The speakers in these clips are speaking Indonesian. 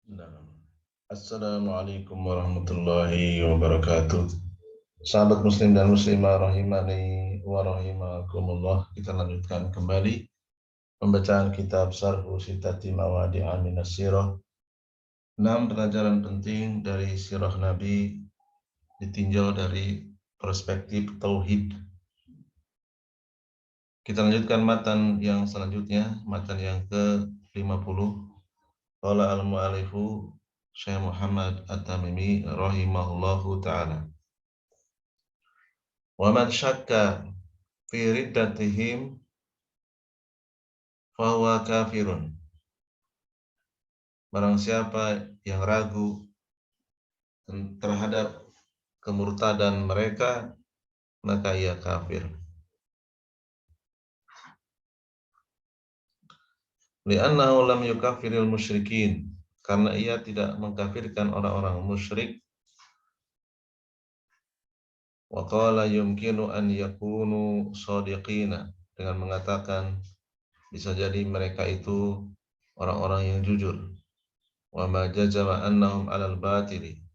Nah. Assalamualaikum warahmatullahi wabarakatuh. Sahabat muslim dan muslimah rahimani wa rahimakumullah. Kita lanjutkan kembali pembacaan kitab Syarhu Sittati Mawadi'a Minas Sirah. 6 pelajaran penting dari sirah Nabi ditinjau dari perspektif tauhid. Kita lanjutkan matan yang selanjutnya, matan yang ke-50. Qala al-mu'alifu Syekh Muhammad At-Tamimi rahimahullahu ta'ala. Wa man syakka fi riddatihim fahuwa kafirun. Barang siapa yang ragu terhadap kemurtadan mereka, maka ia kafir. Li'annahu lam yukaffiril musyrikin, karena ia tidak mengkafirkan orang-orang musyrik. Wa qala yumkinu an yakunu shadiqina, dengan mengatakan bisa jadi mereka itu orang-orang yang jujur. Wa ma jazama annahum 'alal batili,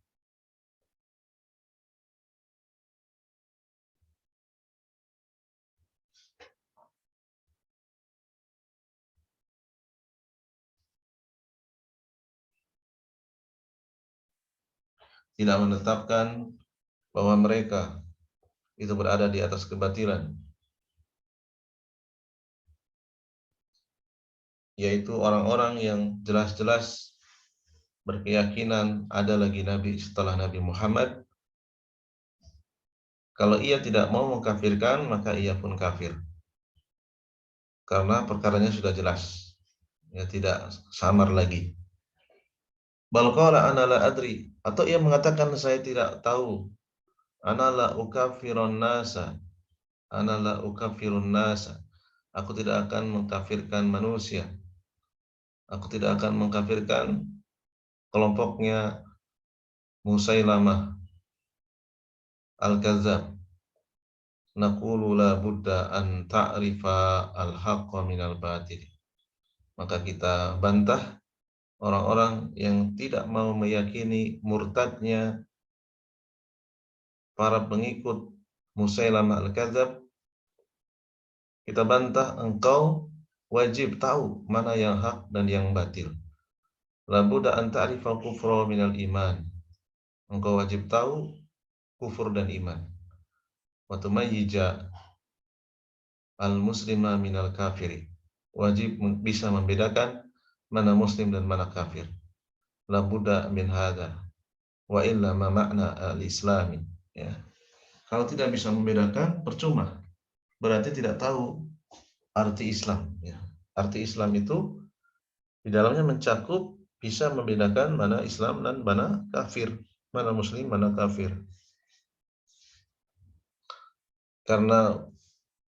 tidak menetapkan bahwa mereka itu berada di atas kebatilan, yaitu orang-orang yang jelas-jelas berkeyakinan ada lagi Nabi setelah Nabi Muhammad. Kalau ia tidak mau mengkafirkan, maka ia pun kafir, karena perkaranya sudah jelas, ya, tidak samar lagi. Bal qala ana la adri, atau ia mengatakan saya tidak tahu. Ana la ukafirun nasa, ana la ukafirun nasa, aku tidak akan mengkafirkan manusia, aku tidak akan mengkafirkan kelompoknya Musailamah al-Kadzdzab. Naqulu la budda an ta'rifa al-haqqa minal batil. Maka kita bantah orang-orang yang tidak mau meyakini murtadnya para pengikut Musailamah al-Kadzdzab. Kita bantah, engkau wajib tahu mana yang hak dan yang batil. La budda an ta'rifa kufra minal iman. Engkau wajib tahu kufur dan iman. Wa tumayyija al-muslima minal kafiri. Wajib bisa membedakan mana muslim dan mana kafir. La budda min hadza wa illa ma makna al-islami. Ya. Kalau tidak bisa membedakan, percuma. Berarti tidak tahu arti Islam. Ya. Arti Islam itu di dalamnya mencakup bisa membedakan mana Islam dan mana kafir, mana muslim, mana kafir. Karena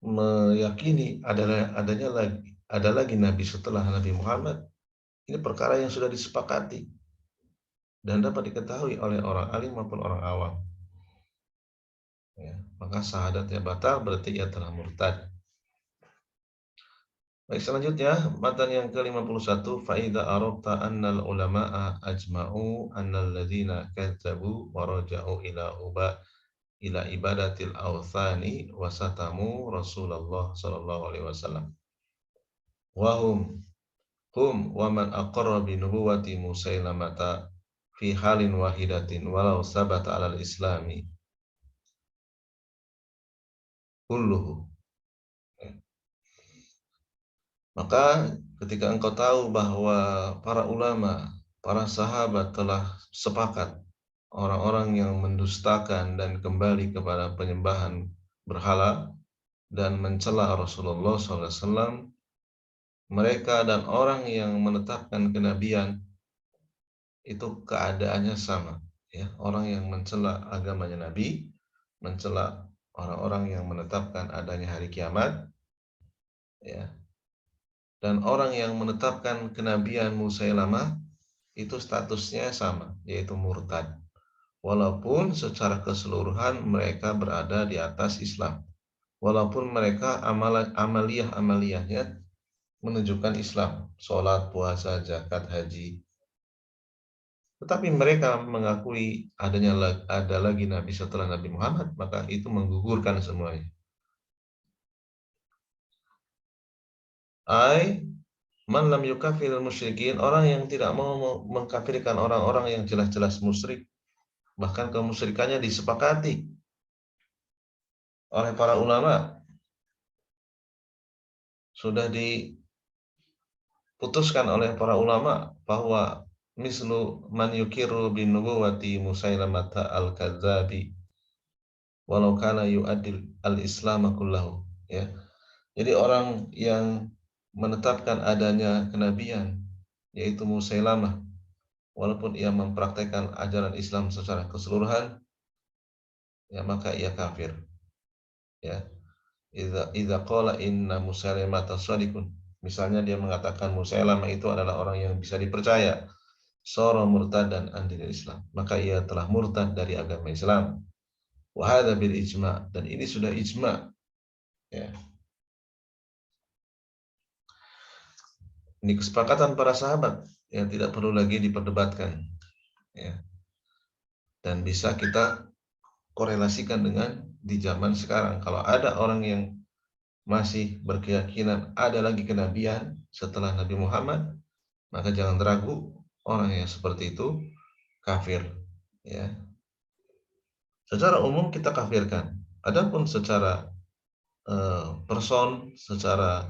meyakini ada lagi Nabi setelah Nabi Muhammad, ini perkara yang sudah disepakati dan dapat diketahui oleh orang alim maupun orang awam. Ya, maka syahadatnya batal, berarti ia telah murtad. Baik, selanjutnya matan yang ke-51, fa idza arabta annal ulama'a ajma'u annal ladzina kadzabu wa raja'u ila ibadatil awthani wa satamu Rasulullah sallallahu alaihi wasallam. Wa hum wa man aqarra bi nubuwati Musailamata fi halin wahidatin walau sabata 'alal islami kulluhu. Maka ketika engkau tahu bahwa para ulama, para sahabat telah sepakat, orang-orang yang mendustakan dan kembali kepada penyembahan berhala dan mencela Rasulullah SAW, mereka dan orang yang menetapkan kenabian itu keadaannya sama. Ya, orang yang mencela agamanya Nabi, mencela orang-orang yang menetapkan adanya hari kiamat, ya, dan orang yang menetapkan kenabian Musailamah itu statusnya sama, yaitu murtad. Walaupun secara keseluruhan mereka berada di atas Islam. Walaupun mereka amaliyahnya menunjukkan Islam, sholat, puasa, zakat, haji. Tetapi mereka mengakui ada lagi nabi setelah Nabi Muhammad, maka itu menggugurkan semuanya. Ai man lam yukafir musyrikin, orang yang tidak mau mengkafirkan orang-orang yang jelas-jelas musyrik, bahkan kemusyrikannya disepakati oleh para ulama, sudah diputuskan oleh para ulama bahwa mislu man yukiru bin nubuwati Musailamata al-kadzabi walau kana yu'addil al-islam kullahu, ya. Jadi orang yang menetapkan adanya kenabian yaitu Musailamah, walaupun ia mempraktekkan ajaran Islam secara keseluruhan, ya maka ia kafir, ya. Idza qala inna Musailamata shadiqun, misalnya dia mengatakan Musailamah itu adalah orang yang bisa dipercaya, sara murtadan an dinil Islam, maka ia telah murtad dari agama Islam. Wa hadza bil ijma', dan ini sudah ijma', ya. Ini kesepakatan para sahabat yang tidak perlu lagi diperdebatkan, ya. Dan bisa kita korelasikan dengan di zaman sekarang. Kalau ada orang yang masih berkeyakinan ada lagi kenabian setelah Nabi Muhammad, maka jangan ragu, orang yang seperti itu kafir, ya. Secara umum kita kafirkan. Adapun secara person, secara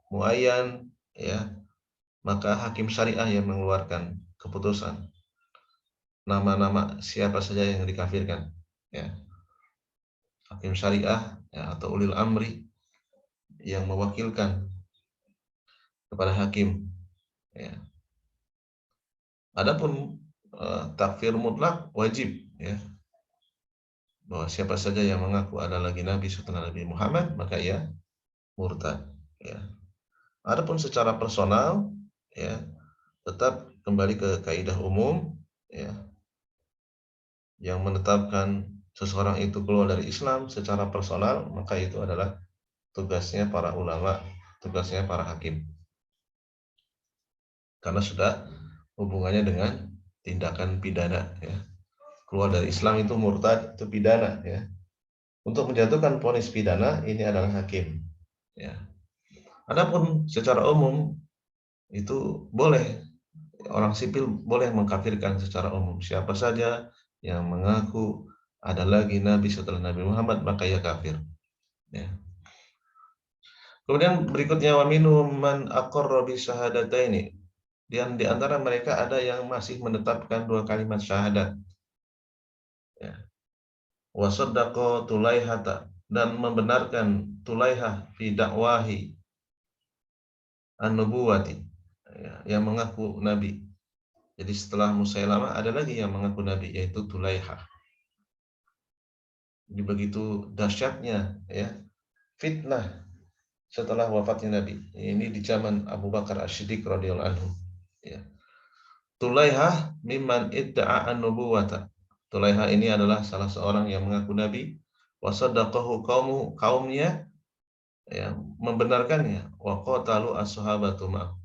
muayyan, ya, maka hakim syariah yang mengeluarkan keputusan nama-nama siapa saja yang dikafirkan, ya. Hakim syariah, ya, atau ulil amri yang mewakilkan kepada hakim, ya. Adapun takfir mutlak wajib, ya, bahwa siapa saja yang mengaku ada lagi nabi setelah Nabi Muhammad maka ia murtad, ya. Adapun secara personal, ya, tetap kembali ke kaidah umum, ya, yang menetapkan seseorang itu keluar dari Islam secara personal, maka itu adalah tugasnya para ulama, tugasnya para hakim, karena sudah hubungannya dengan tindakan pidana, ya. Keluar dari Islam itu murtad, itu pidana, ya. Untuk menjatuhkan vonis pidana ini adalah hakim, ya. Adapun secara umum itu boleh, orang sipil boleh mengkafirkan secara umum siapa saja yang mengaku ada lagi nabi setelah Nabi Muhammad maka ia kafir, ya. Kemudian berikutnya wa minhum man aqarra bi syahadataini, dan di antara mereka ada yang masih menetapkan dua kalimat syahadat, ya. Wa saddaqa Tulaihata, dan membenarkan Tulaihah fi dakwahi an-nubuwati, ya, yang mengaku nabi. Jadi setelah Musailamah ada lagi yang mengaku nabi yaitu Tulaihah. Jadi begitu dahsyatnya, ya, fitnah setelah wafatnya Nabi. Ini di zaman Abu Bakar As-Siddiq radhiyallahu anhu, ya. Tulaihah mimman idda'a an-nubuwata. Tulaihah ini adalah salah seorang yang mengaku nabi, wa saddaqahu kaumnya, ya, membenarkannya, wa qatalu as-sahabatu ma'ahu.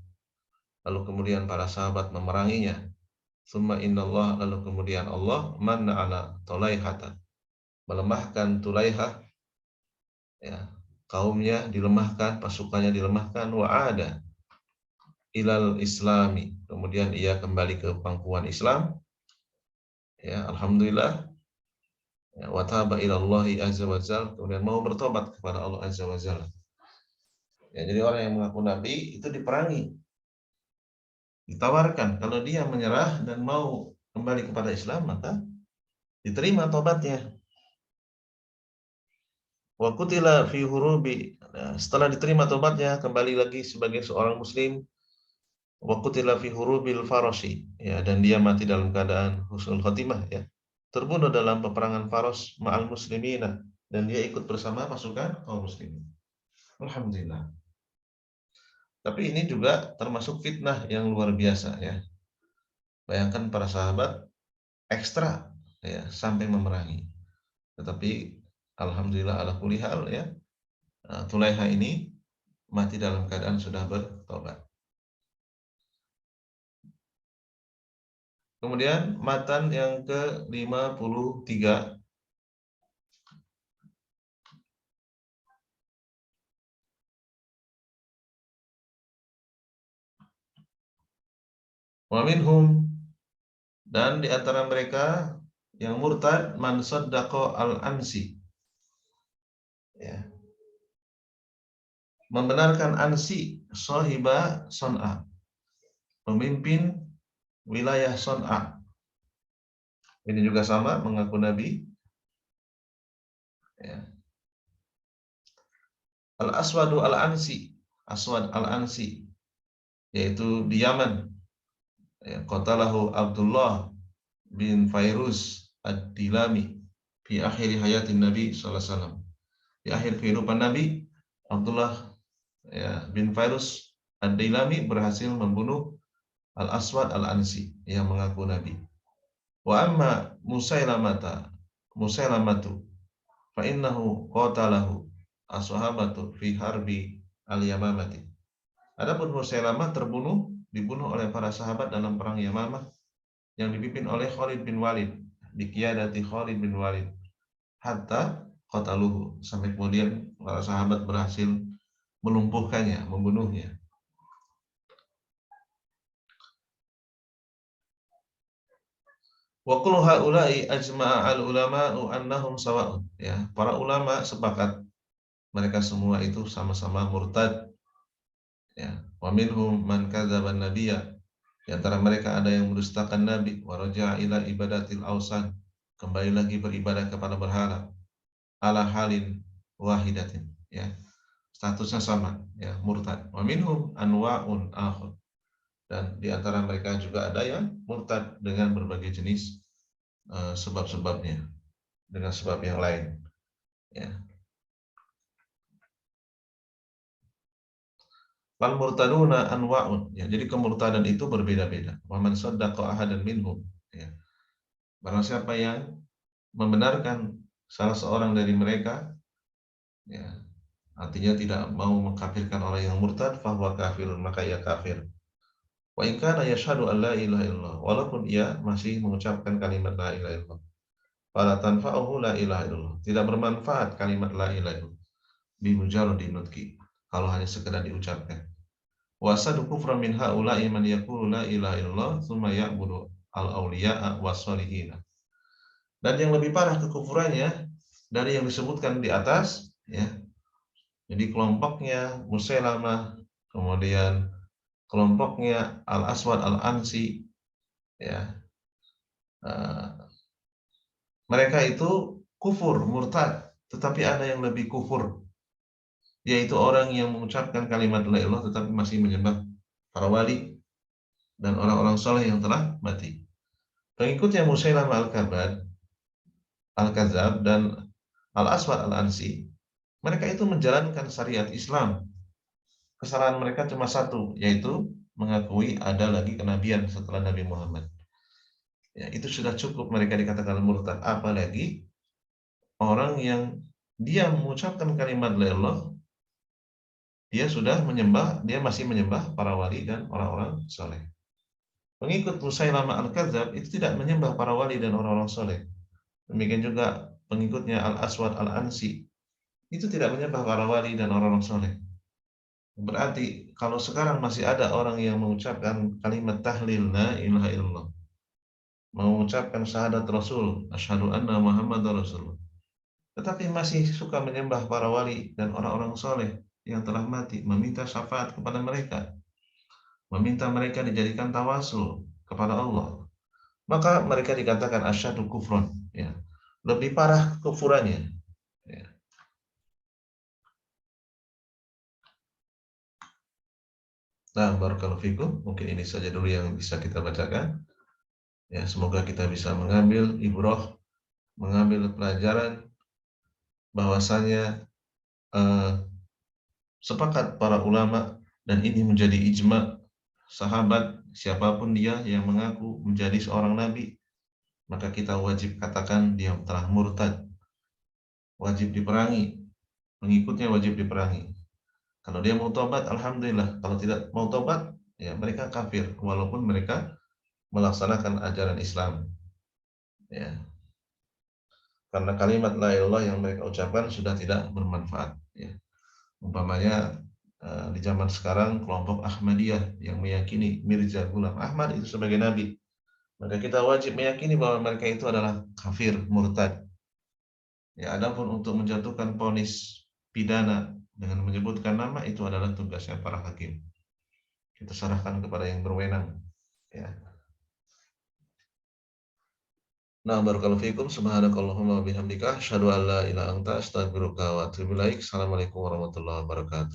Lalu kemudian para sahabat memeranginya. Summa innallah, lalu kemudian Allah manna ala Tulaihata, melemahkan Tulaihah, ya, kaumnya dilemahkan, pasukannya dilemahkan, wa ada ilal islami, kemudian ia kembali ke pangkuan Islam, ya, alhamdulillah, ya, wa taba ilallahi azza wa jalla, kemudian mau bertobat kepada Allah azza wa jalla, ya. Jadi orang yang mengaku nabi itu diperangi, ditawarkan kalau dia menyerah dan mau kembali kepada Islam maka diterima tobatnya. Wa qutila fi hurubi, nah, setelah diterima tobatnya kembali lagi sebagai seorang muslim. Wa qutila fi hurubil farasi, ya, dan dia mati dalam keadaan husnul khotimah, ya. Terbunuh dalam peperangan Faros ma'al muslimina, dan dia ikut bersama pasukan kaum muslimin. Alhamdulillah. Tapi ini juga termasuk fitnah yang luar biasa, ya. Bayangkan para sahabat ekstra, ya, sampai memerangi. Tetapi alhamdulillah ala kulli hal, ya, Tulaiha ini mati dalam keadaan sudah bertobat. Kemudian matan yang ke-53. Wa minhum, dan di antara mereka yang murtad, man saddaqa al-Ansi, ya, membenarkan Ansi, sahiba Son'a, pemimpin wilayah Son'a. Ini juga sama, mengaku Nabi. Ya. Al-Aswadu al-Ansi, Aswad al-Ansi, yaitu di Yaman. Ya, qatalahu Abdullah bin Fairuz ad-Dilami fi akhir hayatin Nabi sallallahu alaihi wasallam. Di akhir kehidupan Nabi, Abdullah, ya, bin Fairuz ad-Dilami berhasil membunuh Al-Aswad al-Ansi yang mengaku Nabi. Wa amma Musailamatu fa innahu qatalahu ashabatu fi harbi al-Yamamati. Adapun Musailamah dibunuh oleh para sahabat dalam perang Yamamah yang dipimpin oleh Khalid bin Walid, biqiyadati Khalid bin Walid, hatta qataluhu, sampai kemudian para sahabat berhasil melumpuhkannya, membunuhnya. Wa kullu haula'i ajma'a al-ulama'u annahum sawa'un. Ya, para ulama sepakat mereka semua itu sama-sama murtad. Ya, wa minhum man kadzdzaba an-nabiyya. Di antara mereka ada yang mendustakan Nabi, wa raja'a ila ibadatil awsan, kembali lagi beribadah kepada berhala, ala halin wahidatin, ya. Statusnya sama, ya, murtad. Wa minhum anwa'un akhar. Dan di antara mereka juga ada yang murtad dengan berbagai jenis sebab-sebabnya, dengan sebab yang lain, ya. Wal murtaduna anwa'un, ya. Jadi kemurtadan itu berbeda-beda. Wa man saddaqa ahadan minhum, ya. Barang siapa yang membenarkan salah seorang dari mereka, ya, artinya tidak mau mengkafirkan orang yang murtad, fahuwa kafirun, maka ia kafir. Wa in kana yashhadu an la ilaha illallah, walaupun ia masih mengucapkan kalimat la ilaha illallah. Fala tanfa'uhu la ilaha illallah, tidak bermanfaat kalimat la ilaha illallah bi mujarradi nutqi, kalau hanya sekedar diucapkan. Wa sadu kufra min haula'i man yaqulu la ilaha illallah tsumma ya'budu al-awliya'a was-shalihin. Dan yang lebih parah kekufurannya dari yang disebutkan di atas, ya. Jadi kelompoknya Musailamah, kemudian kelompoknya Al-Aswad al-Ansi, ya. Mereka itu kufur, murtad, tetapi ada yang lebih kufur, yaitu orang yang mengucapkan kalimat la ilaha tetapi masih menyembah para wali dan orang-orang soleh yang telah mati. Pengikutnya Musailamah al-Kadzab dan Al-Aswad al-Ansi, mereka itu menjalankan syariat Islam. Kesalahan mereka cuma satu, yaitu mengakui ada lagi kenabian setelah Nabi Muhammad. Ya, itu sudah cukup mereka dikatakan murtad. Apalagi orang yang dia mengucapkan kalimat la ilaha, dia masih menyembah para wali dan orang-orang soleh. Pengikut Musailamah al-Kadzab itu tidak menyembah para wali dan orang-orang soleh. Demikian juga pengikutnya Al-Aswad al-Ansi itu tidak menyembah para wali dan orang-orang soleh. Berarti kalau sekarang masih ada orang yang mengucapkan kalimat tahlil la ilaha illallah, mengucapkan syahadat Rasul, asyhadu anna Muhammadar Rasulullah, tetapi masih suka menyembah para wali dan orang-orang soleh yang telah mati, meminta syafaat kepada mereka, meminta mereka dijadikan tawasul kepada Allah, maka mereka dikatakan asyadu kufron, ya. Lebih parah kekufurannya, ya. Nah, barakallahu fikum, mungkin ini saja dulu yang bisa kita bacakan. Ya, semoga kita bisa mengambil ibrah, mengambil pelajaran bahwasanya sepakat para ulama, dan ini menjadi ijma sahabat, siapapun dia yang mengaku menjadi seorang nabi, maka kita wajib katakan dia telah murtad, wajib diperangi, pengikutnya wajib diperangi. Kalau dia mau tobat, alhamdulillah. Kalau tidak mau tobat, ya mereka kafir, walaupun mereka melaksanakan ajaran Islam. Ya, karena kalimat la ilaha illallah yang mereka ucapkan sudah tidak bermanfaat. Ya. Umpamanya di zaman sekarang kelompok Ahmadiyah yang meyakini Mirza Ghulam Ahmad itu sebagai nabi, maka kita wajib meyakini bahwa mereka itu adalah kafir, murtad. Ya, adapun untuk menjatuhkan vonis pidana dengan menyebutkan nama itu adalah tugasnya para hakim. Kita serahkan kepada yang berwenang. Ya. Nah, barakallahu fiikum, subhanakallahumma wa bihamdika, asyhadu an la ilaha illa anta, astaghfiruka wa atubu ilaik. Assalamualaikum warahmatullahi wabarakatuh.